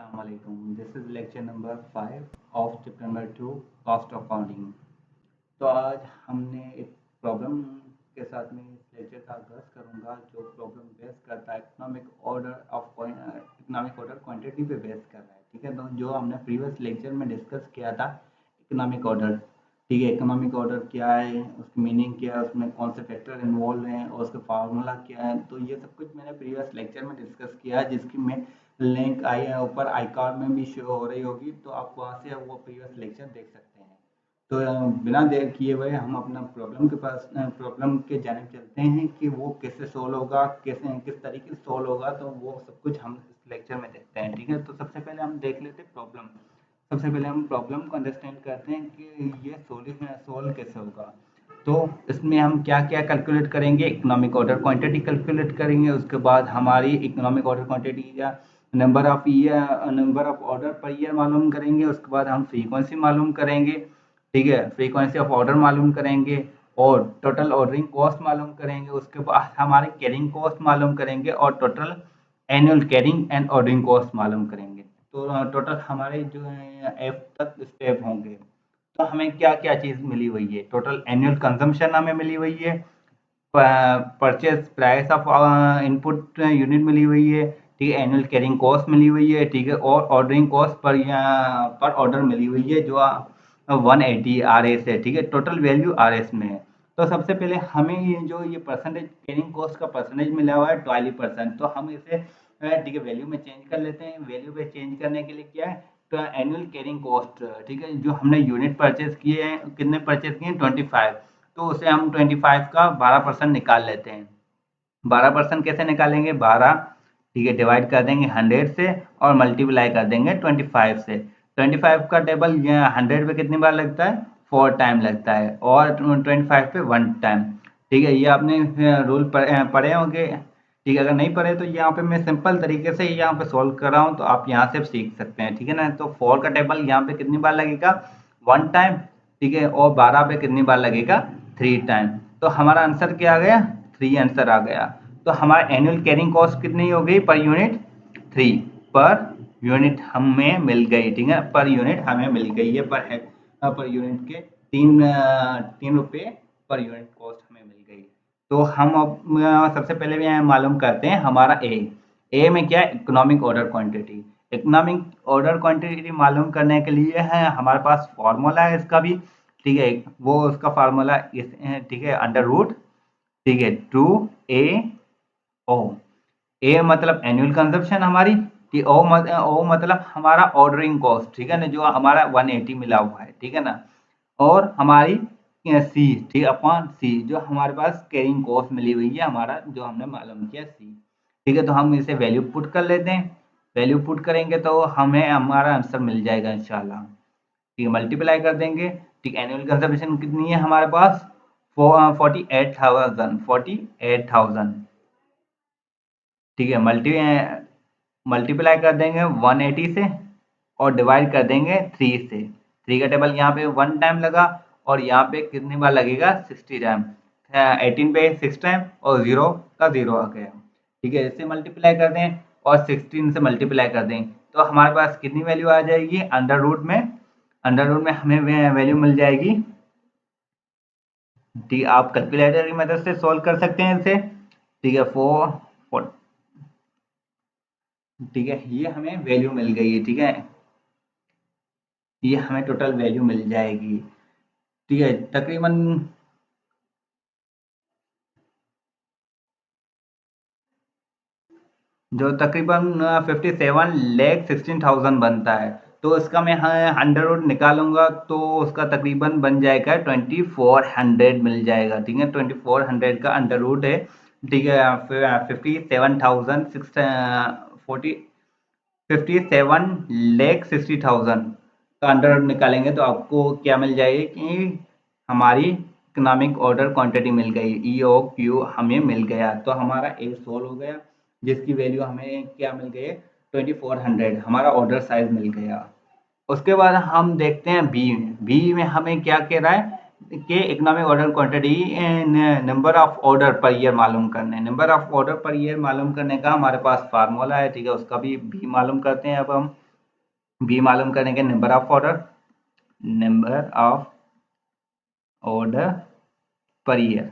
Assalamualaikum. This is lecture number 5 of chapter number 2 cost of accounting. तो आज हमने एक प्रॉब्लम के साथ में इस लेक्चर का आगाज करूंगा जो प्रॉब्लम बेस करता है इकोनॉमिक ऑर्डर क्वांटिटी पे बेस कर रहा है। ठीक है, तो जो हमने प्रीवियस लेक्चर में डिस्कस किया था इकोनॉमिक ऑर्डर। ठीक है, इकोनॉमिक ऑर्डर क्या है, उसकी मीनिंग क्या है, उसमें कौन से फैक्टर इन्वॉल्व हैं और उसका फार्मूला क्या है, तो ये सब कुछ मैंने प्रीवियस लेक्चर में डिस्कस किया है, जिसकी मैं लिंक आई है ऊपर आई कार्ड में भी शो हो रही होगी, तो आप वहाँ से वो प्रीवियस लेक्चर देख सकते हैं। तो बिना देर किए हुए हम अपना प्रॉब्लम के जानिब चलते हैं कि वो कैसे सोल्व होगा, कैसे किस तरीके से सोल्व होगा, तो वो सब कुछ हम इस लेक्चर में देखते हैं। ठीक है, तो सबसे पहले हम देख लेते हैं प्रॉब्लम। सबसे पहले हम प्रॉब्लम को अंडरस्टैंड करते हैं कि ये सोल्व कैसे होगा। तो इसमें हम क्या क्या कैलकुलेट करेंगे, इकोनॉमिक ऑर्डर क्वांटिटी कैलकुलेट करेंगे, उसके बाद हमारी इकोनॉमिक ऑर्डर क्वांटिटी या number of order per year मालूम करेंगे, उसके बाद हम फ्रीक्वेंसी मालूम करेंगे। ठीक है, फ्रीक्वेंसी ऑफ ऑर्डर मालूम करेंगे और टोटल ऑर्डरिंग कॉस्ट मालूम करेंगे, उसके बाद हमारे कैरिंग कॉस्ट मालूम करेंगे और total annual carrying and ordering cost मालूम करेंगे। तो टोटल हमारे जो एफ तक स्टेप होंगे। तो हमें क्या क्या चीज़ मिली हुई है, टोटल एनुअल कंजम्पशन हमें मिली हुई है, purchase price of input unit मिली हुई है, ठीक है, एनुअल कैरिंग कॉस्ट मिली हुई है, ठीक है, और ऑर्डरिंग कॉस्ट पर ऑर्डर मिली हुई है जो 180 RS है। ठीक है, टोटल वैल्यू RS में है। तो सबसे पहले हमें ये परसेंटेज कैरिंग कॉस्ट का परसेंटेज मिला हुआ है 12%, तो हम इसे ठीक है वैल्यू में चेंज कर लेते हैं। वैल्यू में चेंज करने के लिए क्या है, तो एनुअल कैरिंग कॉस्ट, ठीक है, जो हमने यूनिट परचेज किए हैं, कितने परचेज किए हैं 25, तो उसे हम 25 का 12% निकाल लेते हैं। 12% कैसे निकालेंगे, 12 ठीक है डिवाइड कर देंगे 100 से और मल्टीप्लाई कर देंगे 25 से। 25 का टेबल 100 पे कितनी बार लगता है, 4 टाइम लगता है, और 25 पे 1 टाइम। ठीक है, ये आपने रूल पढ़े होंगे। ठीक है, अगर नहीं पढ़े तो यहाँ पे मैं सिंपल तरीके से यहाँ पे सॉल्व कर रहा हूँ, तो आप यहाँ से सीख सकते हैं। ठीक है ना, तो 4 का टेबल यहाँ पे कितनी बार लगेगा, 1 टाइम। ठीक है, और 12 पे कितनी बार लगेगा, 3 टाइम। तो हमारा आंसर क्या आ गया, 3 आंसर आ गया। तो हमारा एनुअल कैरिंग कॉस्ट कितनी हो गई पर यूनिट, 3 पर यूनिट हमें मिल गई। ठीक है, पर यूनिट हमें मिल गई है, पर यूनिट के 3 रुपये पर यूनिट कॉस्ट हमें मिल गई। तो हम अब सबसे पहले भी मालूम करते हैं हमारा ए में क्या है, economic order quantity. Economic order quantity मालूम करने के लिए है हमारे पास फॉर्मूला है इसका भी। ठीक है, वो उसका फार्मूला ठीक है अंडर रूट, ठीक है 2AO। ए मतलब एनुअल कंजप्शन हमारी, ओ मतलब हमारा ऑर्डरिंग कॉस्ट, ठीक है ना, जो हमारा 180 मिला हुआ है। ठीक है ना, और हमारी सी, ठीक अपॉन सी जो हमारे पास कैरिंग कॉस्ट मिली हुई है, हमारा जो हमने मालूम किया सी। ठीक है, तो हम इसे वैल्यू पुट कर लेते हैं। वैल्यू पुट करेंगे तो हमें हमारा आंसर मिल जाएगा इंशाल्लाह। ठीक है, मल्टीप्लाई कर देंगे। ठीक, एनुअल कंजम्पशन कितनी है हमारे पास, 48,000। ठीक है, मल्टीप्लाई कर देंगे 180 से और डिवाइड कर देंगे 3 से। 3 का टेबल यहाँ पे 1 टाइम लगा और यहाँ पे कितनी बार लगेगा, 60 टाइम। 18 पे 6 टाइम और 0 का 0 आ गया। ठीक है, इससे मल्टीप्लाई कर दें और 16 से मल्टीप्लाई कर दें तो हमारे पास कितनी वैल्यू आ जाएगी, अंडर रूट में हमें वैल्यू मिल जाएगी। ठीक, आप कैलकुलेटर की मदद से सॉल्व कर सकते हैं इसे। ठीक है, 4, ठीक है, ये हमें वैल्यू मिल गई है। ठीक है, ये हमें टोटल वैल्यू मिल जाएगी। ठीक है, तकरीबन जो तकरीबन 57,16,000 बनता है, तो इसका मैं अंडर रूट निकालूंगा तो उसका तकरीबन बन जाएगा 2400 मिल जाएगा। ठीक है, 2400 का अंडर रूट है। ठीक है, 57,60,000 का अंडर निकालेंगे तो आपको क्या मिल जाएगी कि हमारी इकोनॉमिक ऑर्डर क्वांटिटी मिल गई, EOQ हमें मिल गया। तो हमारा ए सोल्व हो गया, जिसकी वैल्यू हमें क्या मिल गई, 2400 हमारा ऑर्डर साइज मिल गया। उसके बाद हम देखते हैं बी में हमें क्या कह रहा है कि economic order quantity number of order per year मालूम करने, number of order per year मालूम करने का हमारे पास फार्मूला है। ठीक है, उसका भी मालूम करते हैं अब हम। बी मालूम करेंगे number of order, number of order per year,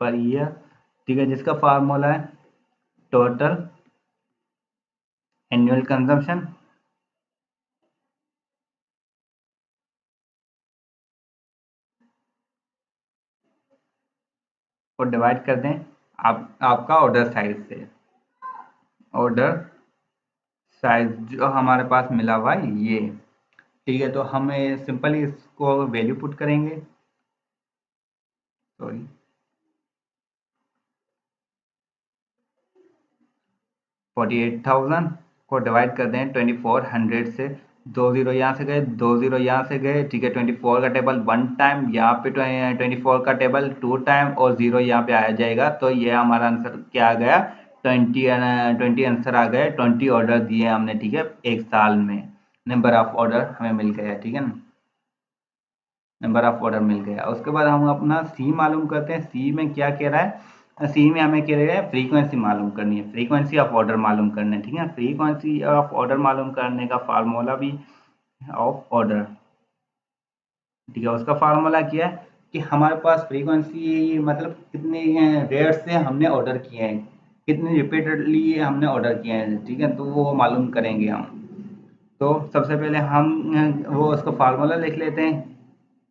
per year, ठीक है, जिसका फार्मूला है टोटल एनुअल कंजम्पशन और डिवाइड कर दें आपका ऑर्डर साइज से। ऑर्डर साइज जो हमारे पास मिला हुआ है ये, ठीक है, तो हमें सिंपली इसको वैल्यू पुट करेंगे, सॉरी 48,000 को डिवाइड कर दें 2400 से। 2 जीरो यहाँ से गए, 2 जीरो यहाँ से गए, ठीक है। 24 का टेबल 1 टाइम, यहाँ पे 24 का टेबल 2 टाइम और 0 यहाँ पे आ जाएगा। तो ये हमारा आंसर क्या आ गया, 20 आंसर आ गए। 20 ऑर्डर दिए हमने, ठीक है, एक साल में। नंबर ऑफ ऑर्डर हमें मिल गया, ठीक है ना, नंबर ऑफ ऑर्डर मिल गया। उसके बाद हम अपना सी मालूम करते हैं। सी में क्या कह रहा है, सी में हमें कह रहा है फ्रीक्वेंसी मालूम करनी है, फ्रीक्वेंसी ऑफ ऑर्डर मालूम करना है, ठीक है। फ्रीक्वेंसी ऑफ ऑर्डर मालूम करने का फार्मूला भी ऑफ ऑर्डर, ठीक है, उसका फार्मूला क्या है कि हमारे पास फ्रीक्वेंसी मतलब कितने रेट से हमने ऑर्डर किए हैं, कितने रिपीटेडली हमने ऑर्डर किए हैं, ठीक है, तो वो मालूम करेंगे हम। तो सबसे पहले हम वो उसका फार्मूला लिख लेते हैं।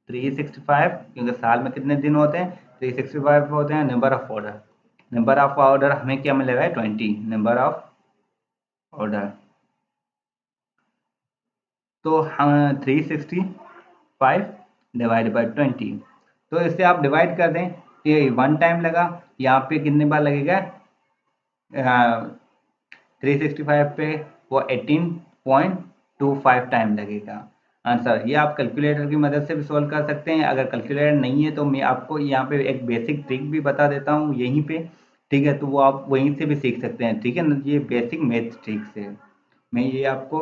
365, क्योंकि साल में कितने दिन होते हैं, 365 होते हैं। Number of order, number of order हमें क्या मिलेगा, 20 नंबर ऑफ ऑर्डर। तो हम 365 डिवाइड बाई 20, तो इससे आप डिवाइड कर दें कि 1 टाइम लगा, यहाँ पे कितने बार लगेगा, 365 पे वो 18.25 टाइम लगेगा आंसर। ये आप कैलकुलेटर की मदद से भी सोल्व कर सकते हैं। अगर कैलकुलेटर नहीं है तो मैं आपको यहाँ पे एक बेसिक ट्रिक भी बता देता हूँ यहीं पे, ठीक है, तो वो आप वहीं से भी सीख सकते हैं, ठीक है ना। ये बेसिक मैथ ट्रिक से मैं ये आपको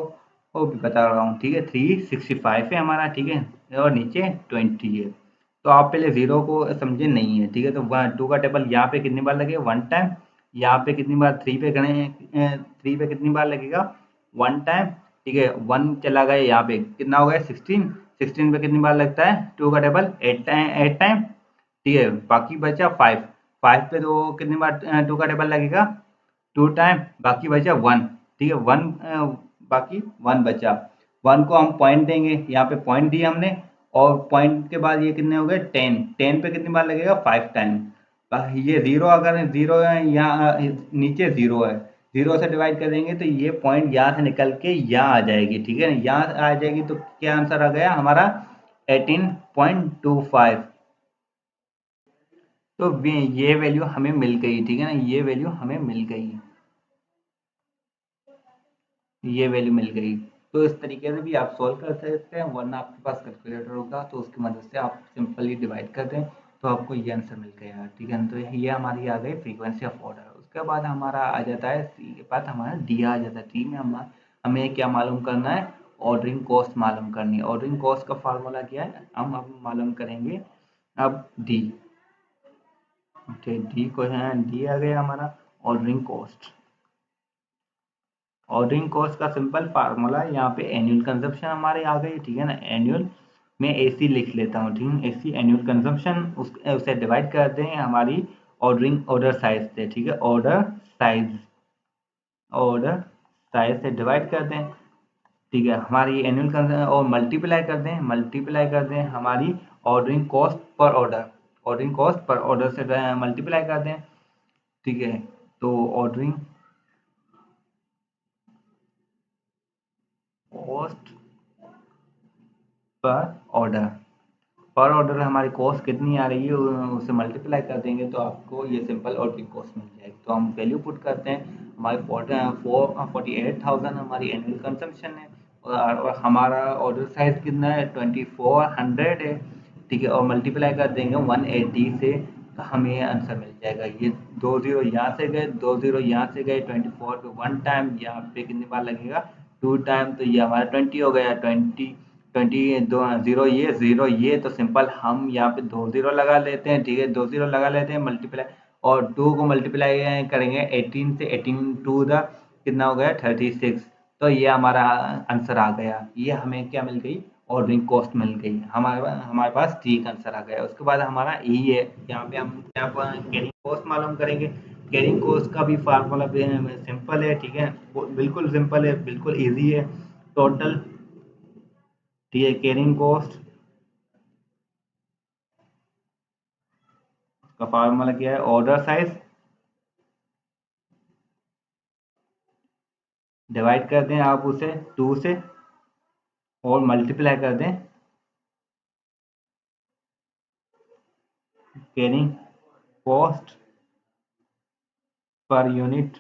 वो भी बता रहा हूँ, ठीक है। 365 है हमारा, ठीक है, और नीचे 20 है। तो आप पहले जीरो को समझे नहीं है, ठीक है, तो 2 का टेबल यहाँ पे कितनी बार लगेगा, 1 टाइम। यहाँ पे कितनी बार, 3 पे गणे, 3 पे कितनी बार लगेगा, 1 टाइम, ठीक है। 1 चला गया, यहाँ पे कितना हो गया, 16। 16 पे कितनी बार लगता है 2 का टेबल, 8 टाइम, ठीक है। बाकी बचा 5। 5 पे तो कितनी बार 2 का टेबल लगेगा, 2 टाइम। बाकी बचा 1, ठीक है, 1 बाकी 1 बचा। 1 को हम पॉइंट देंगे, यहाँ पे पॉइंट दिया हमने, और पॉइंट के बाद ये कितने हो गए, 10। 10 पे कितनी बार लगेगा, 5 टाइम। ये जीरो, अगर जीरो है यहाँ नीचे जीरो है, जीरो से डिवाइड कर देंगे तो ये पॉइंट यहाँ से निकल के यहाँ आ जाएगी, ठीक है, यहाँ आ जाएगी। तो क्या आंसर आ गया हमारा, 18.25। तो ये वैल्यू हमें मिल गई, ठीक है ना, ये वैल्यू हमें मिल गई, ये वैल्यू मिल गई। तो इस तरीके से भी आप सॉल्व कर सकते हैं, वरना आपके पास कैलकुलेटर होगा तो उसकी मदद से आप सिंपली डिवाइड कर दें तो आपको ये आंसर मिल गया, ठीक है। तो ये हमारी आ गई फ्रीक्वेंसी ऑफ ऑर्डर। उसके बाद हमारा आ जाता है सी के बाद हमारा डी आ जाता है। डी में हमें क्या मालूम करना है, ऑर्डरिंग कॉस्ट मालूम करनी है। ऑर्डरिंग कॉस्ट का फार्मूला क्या है, हम अब मालूम करेंगे अब डी, डी को है, डी आ गया हमारा ऑर्डरिंग कॉस्ट। ऑर्डरिंग कॉस्ट का सिंपल फार्मूला यहाँ पे एनुअल कंजप्शन हमारे आ गई, ठीक है ना। एनुअल में एसी लिख लेता हूँ, ठीक है, एसी एनुअल कंजप्शन, उसे डिवाइड कर दें हमारी ऑर्डर साइज से, ठीक है, ऑर्डर साइज से डिवाइड कर दें, ठीक है। हमारी एनुअल और मल्टीप्लाई कर दें हमारी ordering cost per order, ordering cost per order से मल्टीप्लाई कर दें, ठीक है। तो ऑर्डरिंग कॉस्ट पर ऑर्डर, पर ऑर्डर हमारी कॉस्ट कितनी आ रही है उसे मल्टीप्लाई कर देंगे तो आपको ये सिंपल ऑर्डरिंग कॉस्ट मिल जाएगी। तो हम वैल्यू पुट करते हैं, हमारी 48,000 हमारी एनुअल कंजम्पशन है, और हमारा ऑर्डर साइज कितना है, 2400 है, ठीक है, और मल्टीप्लाई कर देंगे 180 से, तो हमें आंसर मिल जाएगा। ये 2 जीरो यहाँ से गए, 2 जीरो यहाँ से गए, 24 पे 1 टाइम, यहाँ पे कितनी बार लगेगा, 2 टाइम, तो ये हमारा 20 हो गया। 20 दो जीरो, ये जीरो ये, तो सिंपल हम यहाँ पे 2 जीरो लगा लेते हैं, ठीक है, 2 जीरो लगा लेते हैं, मल्टीप्लाई, और 2 को मल्टीप्लाई करेंगे 18 से, 18 टू द कितना हो गया 36। तो ये हमारा आंसर आ गया। ये हमें क्या मिल गई, ऑर्डरिंग कॉस्ट मिल गई। हमारे पास ठीक आंसर आ गया। उसके बाद हमारा ई है, यहाँ पे हम क्या कैरिंग कॉस्ट मालूम करेंगे। कैरिंग कॉस्ट का भी फार्मूला सिंपल है, ठीक है, बिल्कुल सिंपल है, बिल्कुल ईजी है। टोटल, ठीक है, कैरिंग कॉस्ट का फार्मूला क्या है, ऑर्डर साइज डिवाइड कर दें आप उसे 2 से और मल्टीप्लाई कर दें carrying cost per unit,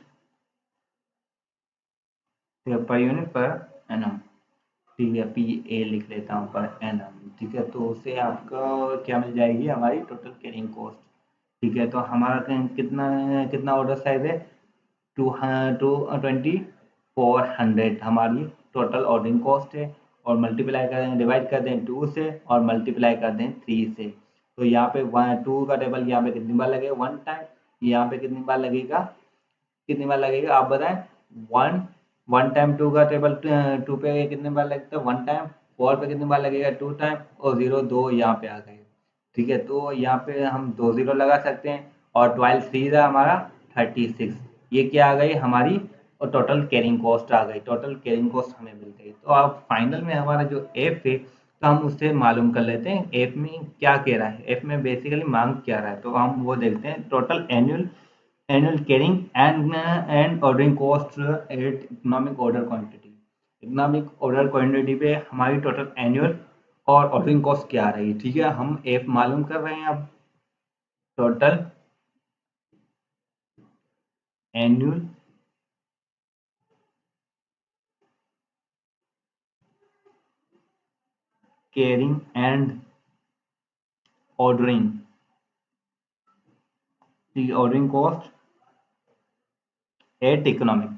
per unit per annum, ठीक है, पी ए लिख लेता हूँ पर एनम, ठीक है। तो उससे आपका क्या मिल जाएगी, हमारी टोटल कैरिंग कॉस्ट, ठीक है। तो हमारा कितना कितना ऑर्डर साइज है, 2400 हमारी टोटल ऑर्डरिंग कॉस्ट है। और मल्टीप्लाई कर दें, डिवाइड कर दें 2 से और मल्टीप्लाई कर दें 3 से। तो यहाँ पे 2 का टेबल यहाँ पे कितनी बार लगेगा, 1 टाइम। यहाँ पे कितनी बार लगेगा, कितनी बार लगेगा आप बताएं। 1 1 टाइम 2 का टेबल 2 पे कितनी बार लगता है, 1 टाइम। 4 पे कितनी बार लगेगा, 2 टाइम। और 0 2 यहाँ पे आ गए, ठीक है। तो यहाँ पे हम 2 0 लगा सकते हैं। और 12 3 था हमारा 36, ये क्या आ गई हमारी, और टोटल कैरिंग कॉस्ट आ गई। टोटल कैरिंग कॉस्ट हमें मिल गई। तो अब फाइनल में हमारा जो एफ है, तो हम उससे मालूम कर लेते हैं एफ में क्या कह रहा है। एफ में बेसिकली मांग क्या रहा है, तो हम वो देखते हैं। Total annual carrying and ordering cost at economic order quantity. Economic order quantity पे हमारी टोटल एनुअल और ऑर्डरिंग कॉस्ट क्या आ रही है, ठीक है। हम एफ मालूम कर रहे हैं अब। Total annual carrying and ordering, ठीक है, ordering cost at economic,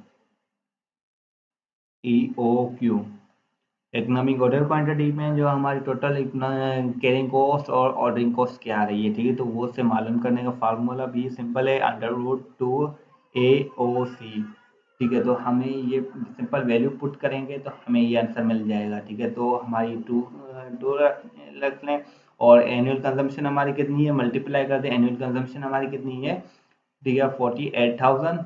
E O Q, economic order quantity में जो हमारी टोटल कैरिंग कॉस्ट और ऑर्डरिंग कॉस्ट क्या आ रही है, ठीक है। तो वो से मालूम करने का फार्मूला भी सिंपल है, √2 AOC, ठीक है। तो हमें ये सिंपल वैल्यू पुट करेंगे तो हमें ये आंसर मिल जाएगा, ठीक है। तो हमारी टू रख लें। और एनुअल कंजम्पशन हमारी कितनी है, मल्टीप्लाई कर दें, एनुअल कंजम्पशन हमारी कितनी है, ठीक है, 48,000,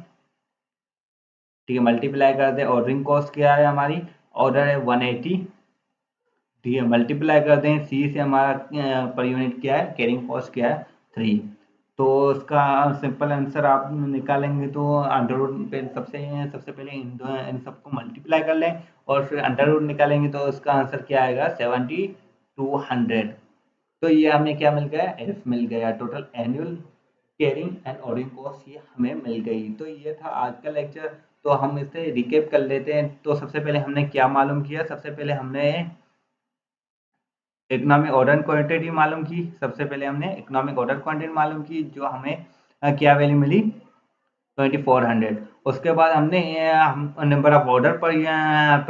ठीक है। मल्टीप्लाई कर दें, ऑर्डरिंग कॉस्ट क्या है हमारी, ऑर्डर है 180, ठीक है। मल्टीप्लाई कर दें सी से, हमारा पर यूनिट क्या है, कैरिंग कॉस्ट क्या है, 3। तो उसका सिंपल आंसर आप निकालेंगे तो अंडर रूट पे सबसे पहले इन सबको मल्टीप्लाई कर लें और फिर अंडर रूट निकालेंगे तो उसका आंसर क्या आएगा, 7200। तो ये हमें क्या मिल गया, एफ मिल गया। Total annual carrying and ordering cost ये हमें मिल गई। तो ये था आज का लेक्चर। तो हम इसे रिकेप कर लेते हैं। तो सबसे पहले हमने क्या मालूम किया, सबसे पहले हमने इकोनॉमिक ऑर्डर क्वांटिटी मालूम की। सबसे पहले हमने इकोनॉमिक ऑर्डर क्वांटिटी मालूम की, जो हमें क्या वैल्यू मिली, 2400। उसके बाद हमने number of order per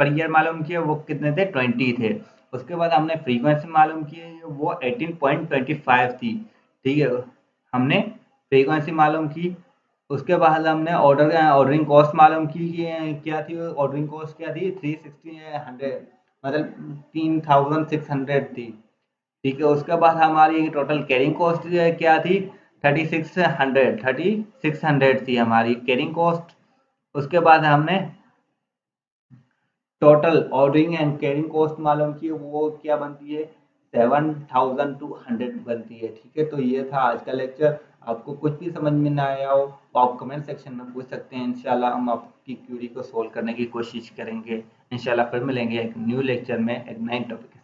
year मालूम किए, वो कितने थे, 20 थे। उसके बाद हमने फ्रीक्वेंसी मालूम की, वो 18.25 थी, ठीक है। हमने फ्रीक्वेंसी मालूम की। उसके बाद हमने ऑर्डरिंग कॉस्ट मालूम की कि क्या थी, ऑर्डरिंग कॉस्ट क्या थी, 3,600, मतलब 3,600 थी, ठीक है। उसके बाद हमारी टोटल कैरिंग कॉस्ट क्या थी, 3600 थी हमारी कैरिंग कॉस्ट। उसके बाद हमने total ordering and carrying cost मालूम की, वो क्या बनती है, 7,200 बनती है, ठीक है। तो ये था आज का लेक्चर। आपको कुछ भी समझ में ना आया हो तो आप कमेंट सेक्शन में पूछ सकते हैं। इंशाल्लाह हम आपकी क्यूरी को सोल्व करने की कोशिश करेंगे। इंशाल्लाह फिर मिलेंगे एक न्यू लेक्चर में एक नए टॉपिक।